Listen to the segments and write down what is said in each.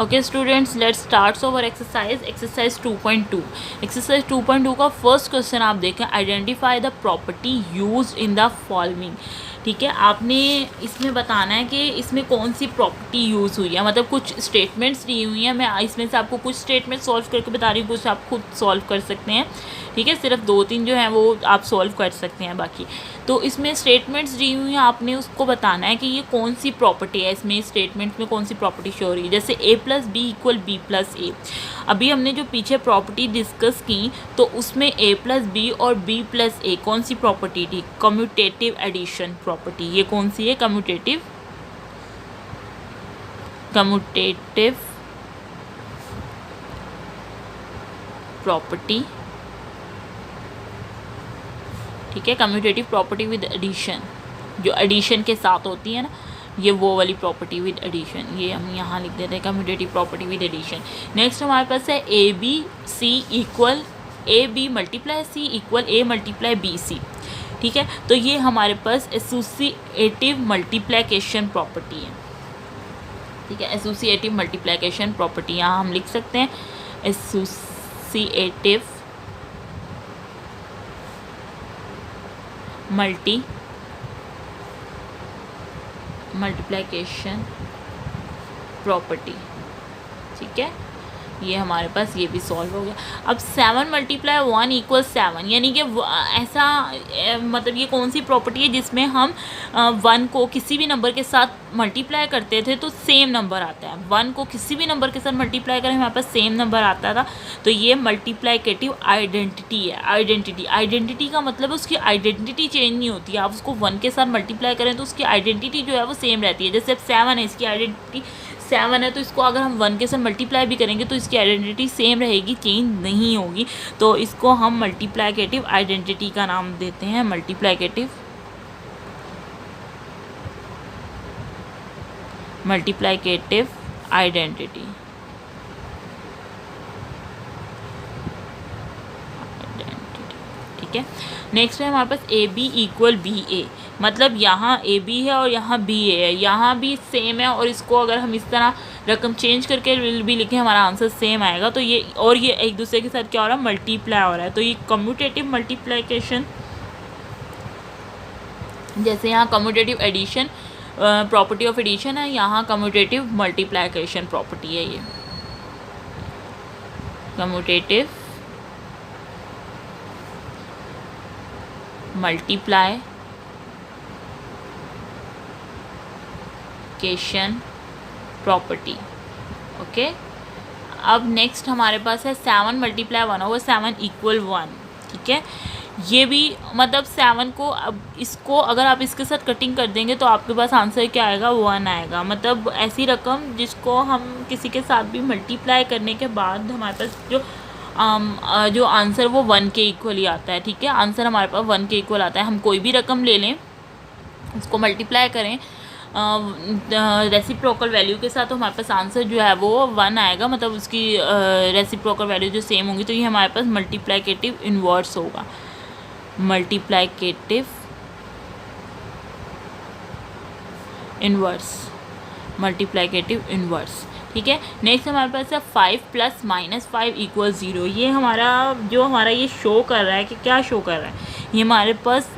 Okay students, let's start over exercise 2.2। Exercise 2.2 का first question आप देखें, identify the property used in the following. ठीक है, आपने इसमें बताना है कि इसमें कौन सी प्रॉपर्टी यूज़ हुई है, मतलब कुछ स्टेटमेंट्स दी हुई हैं। मैं इसमें से आपको कुछ स्टेटमेंट सॉल्व करके बता रही हूँ, कुछ आप खुद सॉल्व कर सकते हैं। ठीक है, सिर्फ 2-3 जो हैं वो आप सॉल्व कर सकते हैं, बाकी तो इसमें स्टेटमेंट्स दी हुई हैं, आपने उसको बताना है कि ये कौन सी प्रॉपर्टी है, इसमें स्टेटमेंट्स में कौन सी प्रॉपर्टी शो हो रही है। जैसे a+b=b+a। अभी हमने जो पीछे प्रॉपर्टी डिस्कस की तो उसमें a+b और b+a कौन सी प्रॉपर्टी थी, कम्यूटेटिव एडिशन प्रॉपर्टी। ये कौन सी है, कम्यूटेटिव प्रॉपर्टी। ठीक है, कम्यूटेटिव प्रॉपर्टी विद एडिशन, जो एडिशन के साथ होती है ना, ये वो वाली प्रॉपर्टी विद एडिशन, ये हम यहाँ लिख देते हैं commutative property with addition. Next हमारे पास है AB multiply C equal A multiply BC। ठीक है, तो ये हमारे पास एसोसिएटिव मल्टीप्लिकेशन प्रॉपर्टी है। ठीक है, एसोसिएटिव मल्टीप्लिकेशन प्रॉपर्टी यहाँ हम लिख सकते हैं एसोसिएटिव मल्टीप्लिकेशन प्रॉपर्टी। ठीक है, ये हमारे पास ये भी सॉल्व हो गया। अब 7 × 1 = 7, यानी कि ऐसा मतलब ये कौन सी प्रॉपर्टी है जिसमें हम 1 को किसी भी नंबर के साथ मल्टीप्लाई करते थे तो सेम नंबर आता है। 1 को किसी भी नंबर के साथ मल्टीप्लाई करें हमारे पास सेम नंबर आता था, तो ये मल्टीप्लिकेटिव आइडेंटिटी है। आइडेंटिटी का मतलब उसकी आइडेंटिटी चेंज नहीं होती है। आप उसको 1 के साथ मल्टीप्लाई करें तो उसकी आइडेंटिटी जो है वो सेम रहती है। जैसे अब 7 है, इसकी आइडेंटिटी 7 है, तो इसको अगर हम 1 के साथ मल्टीप्लाई भी करेंगे तो इसकी आइडेंटिटी सेम रहेगी, चेंज नहीं होगी। तो इसको हम मल्टीप्लिकेटिव आइडेंटिटी का नाम देते हैं, मल्टीप्लिकेटिव आइडेंटिटी। ठीक है, नेक्स्ट है हमारे पास AB = BA, मतलब यहाँ AB है और यहाँ BA है, यहाँ भी सेम है, और इसको अगर हम इस तरह रकम चेंज करके भी लिखें हमारा आंसर सेम आएगा। तो ये और ये एक दूसरे के साथ क्या हो रहा है, मल्टीप्लाई हो रहा है। तो ये कम्यूटेटिव मल्टीप्लिकेशन, जैसे यहाँ commutative addition property of addition है, यहाँ कम्यूटेटिव मल्टीप्लिकेशन प्रॉपर्टी है। ये कम्यूटेटिव मल्टीप्लिकेशन प्रॉपर्टी। ओके, अब नेक्स्ट हमारे पास है 7 × 1/7 = 1। ठीक है, ये भी मतलब 7 को, अब इसको अगर आप इसके साथ कटिंग कर देंगे तो आपके पास आंसर क्या आएगा, 1 आएगा। मतलब ऐसी रकम जिसको हम किसी के साथ भी मल्टीप्लाई करने के बाद हमारे पास जो आंसर वो 1 के इक्वल ही आता है। ठीक है, आंसर हमारे पास 1 के इक्वल आता है। हम कोई भी रकम ले लें, उसको मल्टीप्लाई करें रेसिप्रोकल वैल्यू के साथ, तो हमारे पास आंसर जो है वो 1 आएगा। मतलब उसकी रेसिप्रोकल वैल्यू जो सेम होंगी, तो ये हमारे पास मल्टीप्लिकेटिव इन्वर्स होगा, मल्टीप्लिकेटिव इन्वर्स। ठीक है, नेक्स्ट हमारे पास है 5 + -5 = 0। ये हमारा ये शो कर रहा है कि क्या शो कर रहा है, ये हमारे पास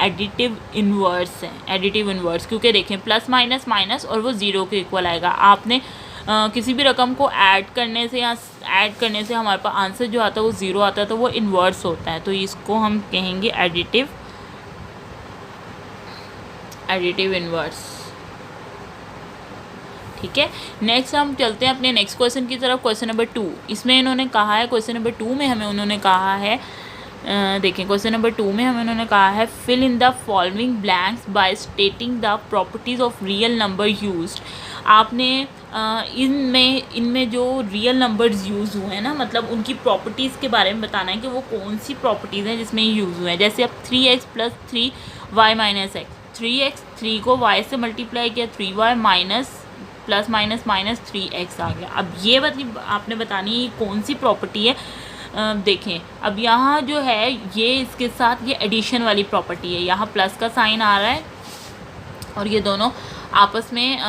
एडिटिव इन्वर्स है। एडिटिव इन्वर्स क्योंकि देखें प्लस माइनस माइनस और वो 0 के इक्वल आएगा। आपने किसी भी रकम को ऐड करने से हमारे पास आंसर जो आता है वो 0 आता है, तो वो इन्वर्स होता है। तो इसको हम कहेंगे एडिटिव इन्वर्स। ठीक है, नेक्स्ट हम चलते हैं अपने नेक्स्ट क्वेश्चन की तरफ। क्वेश्चन नंबर 2, इसमें इन्होंने कहा है, क्वेश्चन नंबर 2 में हमें उन्होंने कहा है, देखें क्वेश्चन नंबर 2 में हमें उन्होंने कहा है fill in the following blanks by stating the properties of real number used. आपने इनमें जो रियल नंबर्स यूज़ हुए हैं ना, मतलब उनकी प्रॉपर्टीज़ के बारे में बताना है कि वो कौन सी प्रॉपर्टीज़ हैं जिसमें यूज़ हुए हैं। जैसे अब 3x + 3y - x, 3x 3 को y से मल्टीप्लाई किया, 3y plus minus minus 3x आ गया। अब ये आपने बतानी है कौन सी प्रॉपर्टी है। देखें अब यहाँ जो है ये इसके साथ ये एडिशन वाली प्रॉपर्टी है, यहाँ प्लस का साइन आ रहा है और ये दोनों आपस में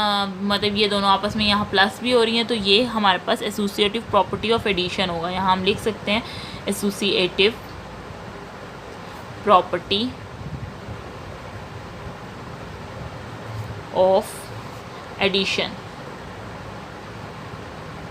मतलब ये दोनों आपस में यहाँ प्लस भी हो रही हैं, तो ये हमारे पास एसोसिएटिव प्रॉपर्टी ऑफ एडिशन होगा। यहाँ हम लिख सकते हैं एसोसिएटिव प्रॉपर्टी ऑफ एडिशन,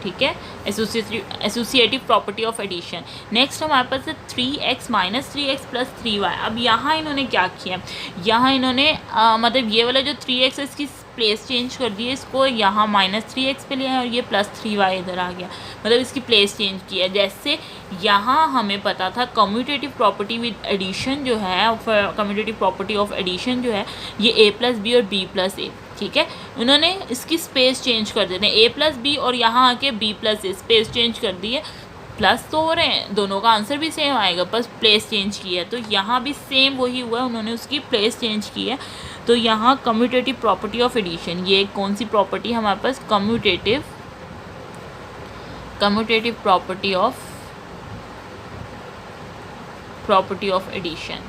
ठीक है, associative property of addition. Next हमारे पास है 3x minus 3x plus 3y। अब यहाँ इन्होंने क्या किया, यहाँ इन्होंने मतलब ये वाला जो 3x है इसकी प्लेस चेंज कर दी है, इसको यहाँ माइनस 3x पे लिया है और ये प्लस 3y इधर आ गया, मतलब इसकी प्लेस चेंज की है। जैसे यहाँ हमें पता था कम्यूटेटिव प्रॉपर्टी विद एडिशन जो है, कम्यूटेटिव प्रॉपर्टी ऑफ एडिशन जो है ये a प्लस बी और b प्लस ए, ठीक है, उन्होंने इसकी स्पेस चेंज कर देते हैं, a प्लस बी और यहाँ आके b प्लस ए, स्पेस चेंज कर दी है। प्लस तो हो रहे हैं, दोनों का आंसर भी सेम आएगा, बस प्लेस चेंज की है, तो यहाँ भी सेम वही हुआ है, उन्होंने उसकी प्लेस चेंज की है। तो यहाँ कम्यूटेटिव प्रॉपर्टी ऑफ एडिशन, ये कौन सी प्रॉपर्टी हमारे पास, कम्यूटेटिव प्रॉपर्टी ऑफ एडिशन,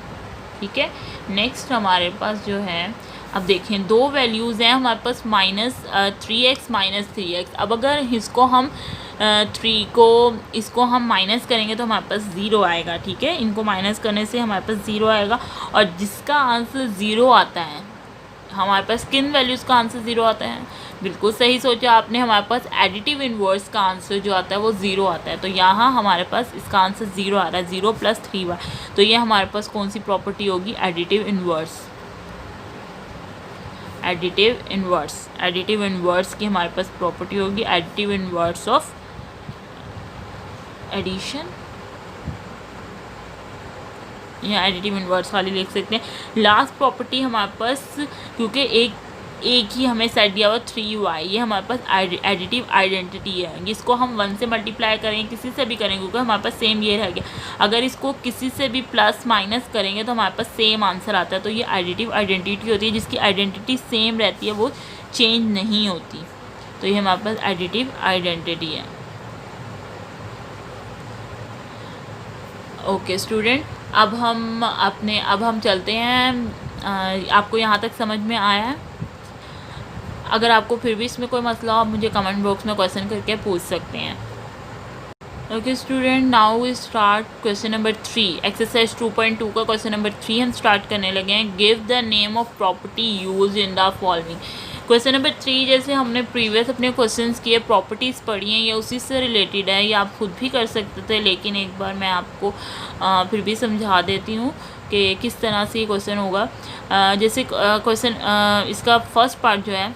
ठीक है। नेक्स्ट हमारे पास जो है, अब देखें दो वैल्यूज़ हैं हमारे पास माइनस 3x माइनस 3x। अब अगर इसको हम 3 को इसको हम माइनस करेंगे तो हमारे पास 0 आएगा, ठीक है, इनको माइनस करने से हमारे पास 0 आएगा। और जिसका आंसर 0 आता है, हमारे पास किन वैल्यूज़ का आंसर 0 आता है, बिल्कुल सही सोचा आपने, हमारे पास एडिटिव इन्वर्स का आंसर जो आता है वो 0 आता है। तो यहाँ हमारे पास इसका आंसर 0 आ रहा है, 0 प्लस 3y। तो ये हमारे पास कौन सी प्रॉपर्टी होगी, एडिटिव इन्वर्स, एडिटिव इन्वर्स की हमारे पास प्रॉपर्टी होगी, एडिटिव इन्वर्स ऑफ एडिशन, या एडिटिव इन्वर्स वाली लिख सकते हैं। लास्ट प्रॉपर्टी हमारे पास, क्योंकि एक ही हमें सेट दिया हुआ 3y, ये हमारे पास एडिटिव आइडेंटिटी है, इसको हम 1 से मल्टीप्लाई करेंगे, किसी से भी करेंगे क्योंकि हमारे पास सेम ये रह गया। अगर इसको किसी से भी प्लस माइनस करेंगे तो हमारे पास सेम आंसर आता है। तो ये एडिटिव आइडेंटिटी होती है, जिसकी आइडेंटिटी सेम रहती है, वो चेंज नहीं होती। तो ये हमारे पास एडिटिव आइडेंटिटी है। ओके स्टूडेंट, अब हम चलते हैं। आपको यहाँ तक समझ में आया है? अगर आपको फिर भी इसमें कोई मसला हो, आप मुझे कमेंट बॉक्स में क्वेश्चन करके पूछ सकते हैं। Okay student, now we start question number 3, exercise 2.2 का क्वेश्चन नंबर 3 हम स्टार्ट करने लगे हैं। Give the name of property use in the following. Question number 3 जैसे हमने प्रीवियस अपने क्वेश्चंस किए, प्रॉपर्टीज़ पढ़ी हैं, ये उसी से रिलेटेड है, ये आप खुद भी कर सकते थे, लेकिन एक बार मैं आपको फिर भी समझा देती हूँ कि किस तरह से ये क्वेश्चन होगा। जैसे क्वेश्चन इसका फर्स्ट पार्ट जो है,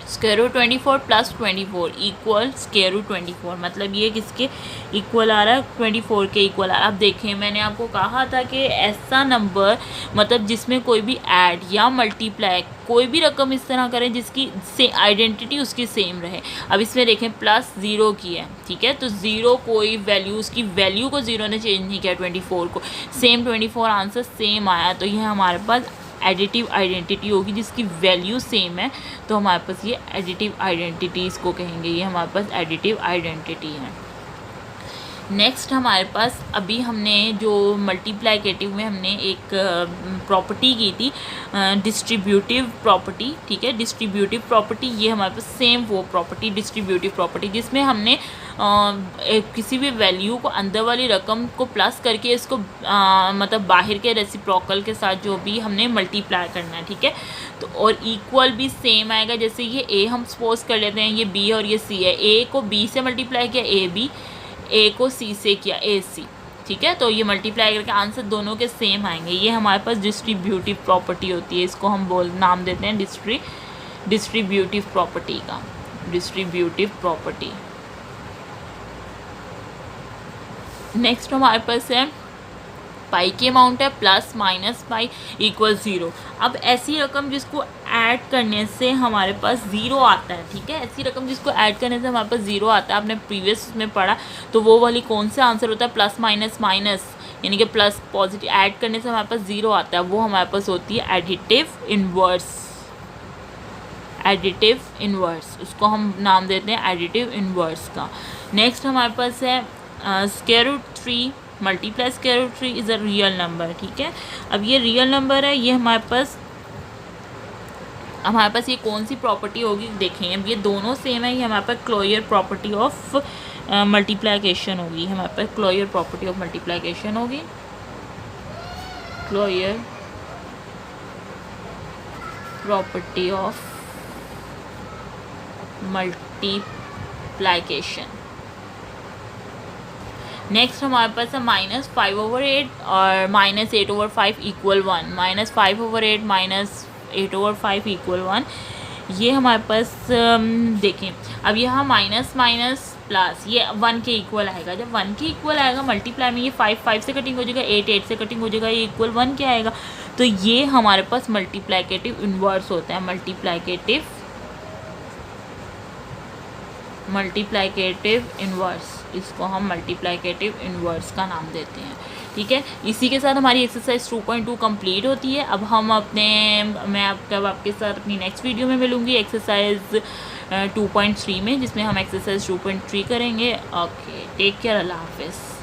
square root 24 plus 24 equal square root 24, मतलब ये किसके इक्वल आ रहा है, 24 के इक्वल आ रहा है। अब देखें, मैंने आपको कहा था कि ऐसा नंबर, मतलब जिसमें कोई भी ऐड या मल्टीप्लाई, कोई भी रकम इस तरह करें जिसकी से आइडेंटिटी उसकी सेम रहे। अब इसमें देखें प्लस 0 की है, ठीक है, तो 0 कोई वैल्यू, उसकी वैल्यू को 0 ने चेंज नहीं किया, 24 को सेम 24 आंसर सेम आया। तो ये हमारे पास एडिटिव आइडेंटिटी होगी जिसकी वैल्यू सेम है, तो हमारे पास ये एडिटिव आइडेंटिटी इसको कहेंगे, ये हमारे पास एडिटिव आइडेंटिटी है। नेक्स्ट हमारे पास अभी हमने जो मल्टीप्लाइकेटिव में हमने एक प्रॉपर्टी की थी, डिस्ट्रीब्यूटिव प्रॉपर्टी, ठीक है, डिस्ट्रीब्यूटिव प्रॉपर्टी, ये हमारे पास सेम वो प्रॉपर्टी डिस्ट्रीब्यूटिव प्रॉपर्टी, जिसमें हमने किसी भी वैल्यू को अंदर वाली रकम को प्लस करके इसको मतलब बाहर के रेसिप्रोकल के साथ जो भी हमने मल्टीप्लाई करना है, ठीक है। तो और इक्वल भी सेम आएगा, जैसे ये ए हम सपोज कर लेते हैं, ये बी और ये सी है, ए को बी से मल्टीप्लाई किया ए बी, ए को सी से किया ए सी, ठीक है, तो ये मल्टीप्लाई करके आंसर दोनों के सेम आएंगे। ये हमारे पास डिस्ट्रीब्यूटिव प्रॉपर्टी होती है, इसको हम नाम देते हैं डिस्ट्रीब्यूटिव प्रॉपर्टी का, डिस्ट्रीब्यूटिव प्रॉपर्टी। नेक्स्ट हमारे पास है पाई की अमाउंट है प्लस माइनस पाई इक्वल 0। अब ऐसी रकम जिसको ऐड करने से हमारे पास 0 आता है, ठीक है, ऐसी रकम जिसको ऐड करने से हमारे पास 0 आता है, आपने प्रीवियस में पढ़ा, तो वो वाली कौन सा आंसर होता है, प्लस माइनस माइनस, यानी कि प्लस पॉजिटिव ऐड करने से हमारे पास 0 आता है, वो हमारे पास होती है एडिटिव इन्वर्स, एडिटिव इन्वर्स, उसको हम नाम देते हैं एडिटिव इन्वर्स का। नेक्स्ट हमारे पास है square root 3 multiply square root 3 is a real number, ठीक है। अब ये रियल नंबर है, ये हमारे पास हमारे पास ये कौन सी प्रॉपर्टी होगी, देखें अब ये दोनों सेम है, ये हमारे पास क्लोजर प्रॉपर्टी ऑफ मल्टीप्लिकेशन होगी, हमारे पास क्लोजर प्रॉपर्टी ऑफ मल्टीप्लिकेशन होगी, closure property of multiplication. Next हमारे पास है -5/8 और -8/5 = 1, -5/8 -8/5 = 1। ये हमारे पास देखें अब यहाँ माइनस माइनस प्लस ये 1 के इक्वल आएगा, जब 1 के इक्वल आएगा मल्टीप्लाई में ये 5 से कटिंग हो जाएगा, 8 से कटिंग हो जाएगा, ये इक्वल 1 के आएगा, तो ये हमारे पास मल्टीप्लिकेटिव इन्वर्स होता है, मल्टीप्लिकेटिव इन्वर्स, इसको हम मल्टीप्लिकेटिव इन्वर्स का नाम देते हैं। ठीक है, इसी के साथ हमारी एक्सरसाइज 2.2 कंप्लीट होती है। अब हम मैं आपके साथ अपनी नेक्स्ट वीडियो में मिलूँगी एक्सरसाइज 2.3 में, जिसमें हम एक्सरसाइज 2.3 करेंगे। ओके, टेक केयर, अल्लाह हाफिज़।